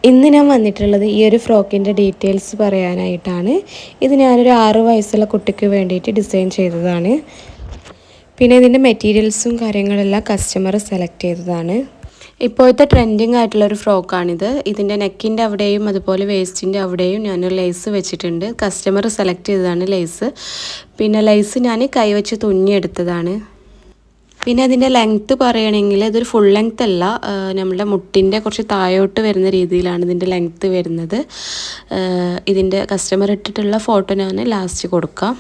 ഇന്ന് ഞാൻ വന്നിട്ടുള്ളത് ഈ ഒരു ഫ്രോക്കിൻ്റെ ഡീറ്റെയിൽസ് പറയാനായിട്ടാണ്. ഇത് ഞാനൊരു 6 വയസ്സുള്ള കുട്ടിക്ക് വേണ്ടിയിട്ട് ഡിസൈൻ ചെയ്തതാണ്. പിന്നെ ഇതിൻ്റെ മെറ്റീരിയൽസും കാര്യങ്ങളെല്ലാം കസ്റ്റമർ സെലക്ട് ചെയ്തതാണ്. ഇപ്പോഴത്തെ ട്രെൻഡിങ് ആയിട്ടുള്ളൊരു ഫ്രോക്കാണിത്. ഇതിൻ്റെ നെക്കിൻ്റെ അവിടെയും അതുപോലെ വേസ്റ്റിൻ്റെ അവിടെയും ഞാൻ ലേസ് വെച്ചിട്ടുണ്ട്. കസ്റ്റമർ സെലക്ട് ചെയ്തതാണ് ലേസ്. പിന്നെ ലേസ് ഞാൻ കൈവച്ച് തുന്നിയെടുത്തതാണ്. പിന്നെ അതിൻ്റെ ലെങ്ത്ത് പറയുകയാണെങ്കിൽ ഇതൊരു ഫുൾ ലെങ്ത്ത് അല്ല, നമ്മുടെ മുട്ടിൻ്റെ കുറച്ച് താഴോട്ട് വരുന്ന രീതിയിലാണ് ഇതിൻ്റെ ലെങ്ത്ത് വരുന്നത്. ഇതിൻ്റെ കസ്റ്റമർ ഇട്ടിട്ടുള്ള ഫോട്ടോ ഞാൻ ലാസ്റ്റ് കൊടുക്കാം.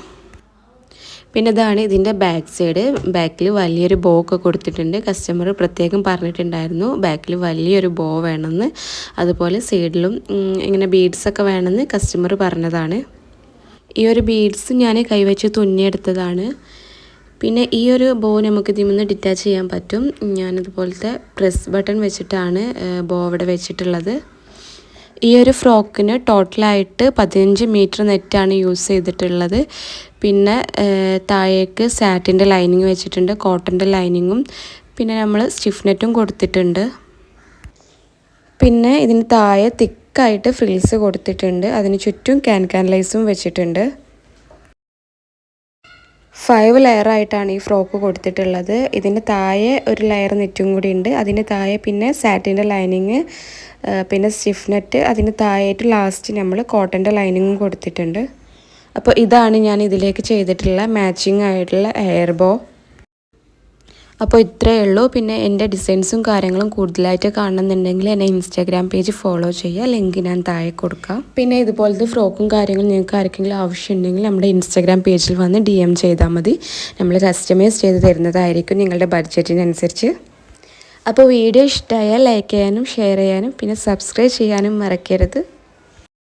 പിന്നെ ഇതാണ് ഇതിൻ്റെ ബാക്ക് സൈഡ്. ബാക്കിൽ വലിയൊരു ബോ ഒക്കെ കൊടുത്തിട്ടുണ്ട്. കസ്റ്റമർ പ്രത്യേകം പറഞ്ഞിട്ടുണ്ടായിരുന്നു ബാക്കിൽ വലിയൊരു ബോ വേണമെന്ന്, അതുപോലെ സൈഡിലും ഇങ്ങനെ ബീഡ്സൊക്കെ വേണമെന്ന് കസ്റ്റമർ പറഞ്ഞതാണ്. ഈ ഒരു ബീഡ്സ് ഞാൻ കൈവച്ച് തുന്നിയെടുത്തതാണ്. പിന്നെ ഈ ഒരു ബോ നമുക്ക് ഇതിൽ നിന്ന് ഡിറ്റാച്ച് ചെയ്യാൻ പറ്റും. ഞാനതുപോലത്തെ പ്രസ് ബട്ടൺ വെച്ചിട്ടാണ് ബോ അവിടെ വെച്ചിട്ടുള്ളത്. ഈ ഒരു ഫ്രോക്കിന് ടോട്ടലായിട്ട് 15 മീറ്റർ നെറ്റാണ് യൂസ് ചെയ്തിട്ടുള്ളത്. പിന്നെ താഴേക്ക് സാറ്റിൻ്റെ ലൈനിങ് വെച്ചിട്ടുണ്ട്, കോട്ടൻ്റെ ലൈനിങ്ങും പിന്നെ നമ്മൾ സ്റ്റിഫ് നെറ്റും കൊടുത്തിട്ടുണ്ട്. പിന്നെ ഇതിന് താഴെ തിക്കായിട്ട് ഫ്രിൽസ് കൊടുത്തിട്ടുണ്ട്. അതിന് ചുറ്റും ക്യാൻ ലൈസും വെച്ചിട്ടുണ്ട്. 5 ലെയറായിട്ടാണ് ഈ ഫ്രോക്ക് കൊടുത്തിട്ടുള്ളത്. ഇതിൻ്റെ താഴെ ഒരു ലെയർ നെറ്റും കൂടി ഉണ്ട്. അതിന് താഴെ പിന്നെ സാറ്റിൻ്റെ ലൈനിങ്, പിന്നെ സ്റ്റിഫ് നെറ്റ്, അതിന് താഴെയായിട്ട് ലാസ്റ്റ് നമ്മൾ കോട്ടൻ്റെ ലൈനിങ്ങും കൊടുത്തിട്ടുണ്ട്. അപ്പോൾ ഇതാണ് ഞാൻ ഇതിലേക്ക് ചെയ്തിട്ടുള്ള മാച്ചിങ് ആയിട്ടുള്ള ഹെയർ ബോ. അപ്പോൾ ഇത്രയേ ഉള്ളൂ. പിന്നെ എൻ്റെ ഡിസൈൻസും കാര്യങ്ങളും കൂടുതലായിട്ട് കാണണമെന്നുണ്ടെങ്കിൽ എന്നെ ഇൻസ്റ്റാഗ്രാം പേജ് ഫോളോ ചെയ്യുക. ലിങ്ക് ഞാൻ താഴെ കൊടുക്കാം. പിന്നെ ഇതുപോലത്തെ ഫ്രോക്കും കാര്യങ്ങളും നിങ്ങൾക്ക് ആർക്കെങ്കിലും ആവശ്യമുണ്ടെങ്കിൽ നമ്മുടെ ഇൻസ്റ്റാഗ്രാം പേജിൽ വന്ന് DM ചെയ്താൽ മതി. നമ്മൾ കസ്റ്റമൈസ് ചെയ്ത് തരുന്നതായിരിക്കും നിങ്ങളുടെ ബഡ്ജറ്റിനനുസരിച്ച്. അപ്പോൾ വീഡിയോ ഇഷ്ടമായാൽ ലൈക്ക് ചെയ്യാനും ഷെയർ ചെയ്യാനും പിന്നെ സബ്സ്ക്രൈബ് ചെയ്യാനും മറക്കരുത്.